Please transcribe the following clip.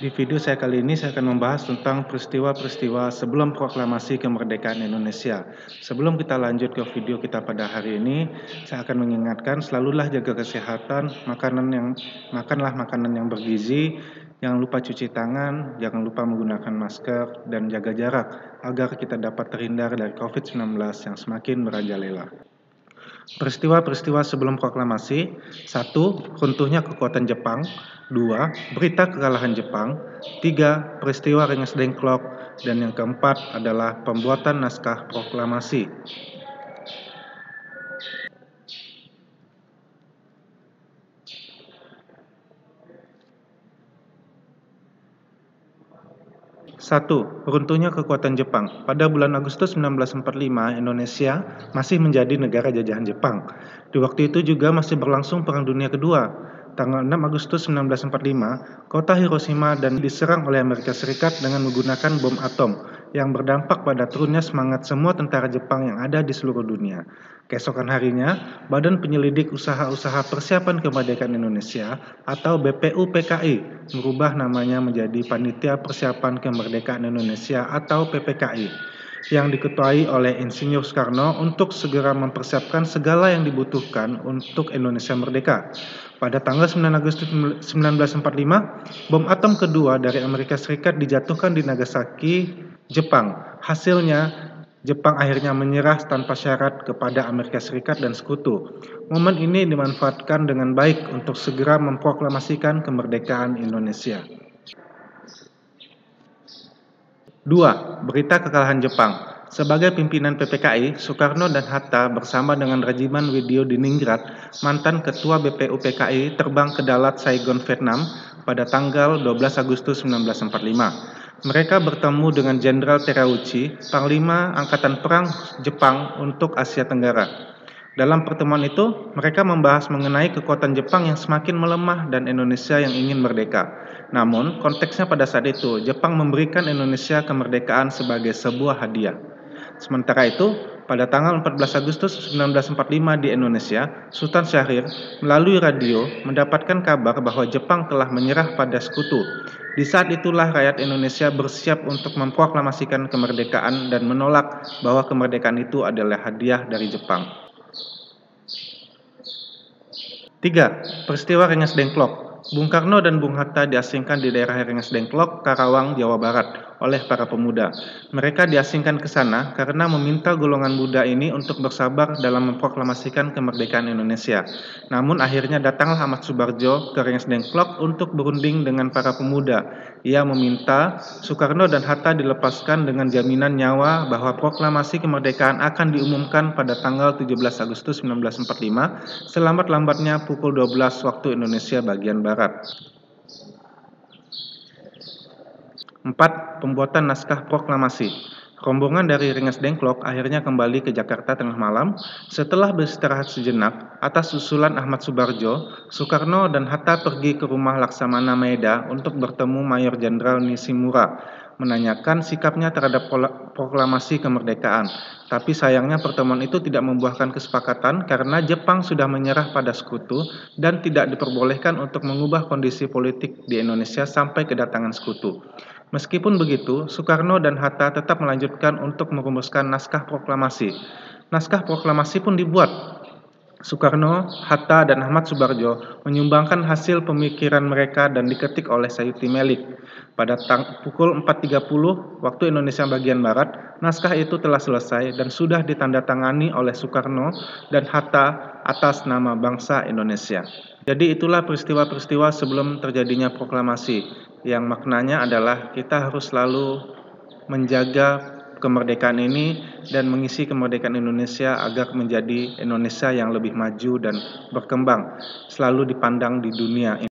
Di video saya kali ini saya akan membahas tentang peristiwa-peristiwa sebelum proklamasi kemerdekaan Indonesia. Sebelum kita lanjut ke video kita pada hari ini, saya akan mengingatkan selalulah jaga kesehatan, makanlah makanan yang bergizi, jangan lupa cuci tangan, jangan lupa menggunakan masker dan jaga jarak agar kita dapat terhindar dari COVID-19 yang semakin merajalela. Peristiwa-peristiwa sebelum proklamasi: 1. Runtuhnya kekuatan Jepang. 2. Berita kekalahan Jepang. 3. Peristiwa Rengas Dengklok. Dan yang keempat adalah pembuatan naskah proklamasi. Satu, runtuhnya kekuatan Jepang. Pada bulan Agustus 1945, Indonesia masih menjadi negara jajahan Jepang. Di waktu itu juga masih berlangsung Perang Dunia Kedua. Tanggal 6 Agustus 1945, kota Hiroshima dan diserang oleh Amerika Serikat dengan menggunakan bom atom yang berdampak pada turunnya semangat semua tentara Jepang yang ada di seluruh dunia. Keesokan harinya, Badan Penyelidik Usaha-Usaha Persiapan Kemerdekaan Indonesia atau BPUPKI merubah namanya menjadi Panitia Persiapan Kemerdekaan Indonesia atau PPKI yang diketuai oleh Insinyur Soekarno untuk segera mempersiapkan segala yang dibutuhkan untuk Indonesia merdeka. Pada tanggal 9 Agustus 1945, bom atom kedua dari Amerika Serikat dijatuhkan di Nagasaki, Jepang. Hasilnya, Jepang akhirnya menyerah tanpa syarat kepada Amerika Serikat dan sekutu. Momen ini dimanfaatkan dengan baik untuk segera memproklamasikan kemerdekaan Indonesia. 2. Berita kekalahan Jepang. Sebagai pimpinan PPKI, Soekarno dan Hatta bersama dengan Regimen Widyodiningrat, mantan Ketua BPUPKI, terbang ke Dalat, Saigon, Vietnam pada tanggal 12 Agustus 1945. Mereka bertemu dengan Jenderal Terauchi, Panglima Angkatan Perang Jepang untuk Asia Tenggara. Dalam pertemuan itu, mereka membahas mengenai kekuatan Jepang yang semakin melemah dan Indonesia yang ingin merdeka. Namun, konteksnya pada saat itu, Jepang memberikan Indonesia kemerdekaan sebagai sebuah hadiah. Sementara itu, pada tanggal 14 Agustus 1945 di Indonesia, Sultan Syahrir melalui radio mendapatkan kabar bahwa Jepang telah menyerah pada sekutu. Di saat itulah rakyat Indonesia bersiap untuk memproklamasikan kemerdekaan dan menolak bahwa kemerdekaan itu adalah hadiah dari Jepang. 3. Peristiwa Rengas Dengklok. Bung Karno dan Bung Hatta diasingkan di daerah Rengas Dengklok, Karawang, Jawa Barat oleh para pemuda. Mereka diasingkan ke sana karena meminta golongan muda ini untuk bersabar dalam memproklamasikan kemerdekaan Indonesia. Namun akhirnya datanglah Ahmad Subarjo ke Rengas Dengklok untuk berunding dengan para pemuda. Ia meminta Soekarno dan Hatta dilepaskan dengan jaminan nyawa bahwa proklamasi kemerdekaan akan diumumkan pada tanggal 17 Agustus 1945 selambat-lambatnya pukul 12 waktu Indonesia bagian Barat. 4. Pembuatan naskah proklamasi. Rombongan dari Rengas Dengklok akhirnya kembali ke Jakarta tengah malam. Setelah beristirahat sejenak, atas usulan Ahmad Subarjo, Soekarno dan Hatta pergi ke rumah Laksamana Maeda untuk bertemu Mayor Jenderal Nishimura, menanyakan sikapnya terhadap proklamasi kemerdekaan. Tapi sayangnya pertemuan itu tidak membuahkan kesepakatan karena Jepang sudah menyerah pada sekutu dan tidak diperbolehkan untuk mengubah kondisi politik di Indonesia sampai kedatangan sekutu. Meskipun begitu, Soekarno dan Hatta tetap melanjutkan untuk merumuskan naskah proklamasi. Naskah proklamasi pun dibuat. Soekarno, Hatta, dan Ahmad Subarjo menyumbangkan hasil pemikiran mereka dan diketik oleh Sayuti Melik. Pada pukul 4.30 waktu Indonesia bagian Barat, naskah itu telah selesai dan sudah ditandatangani oleh Soekarno dan Hatta atas nama bangsa Indonesia. Jadi itulah peristiwa-peristiwa sebelum terjadinya proklamasi, yang maknanya adalah kita harus selalu menjaga kemerdekaan ini dan mengisi kemerdekaan Indonesia agar menjadi Indonesia yang lebih maju dan berkembang, selalu dipandang di dunia.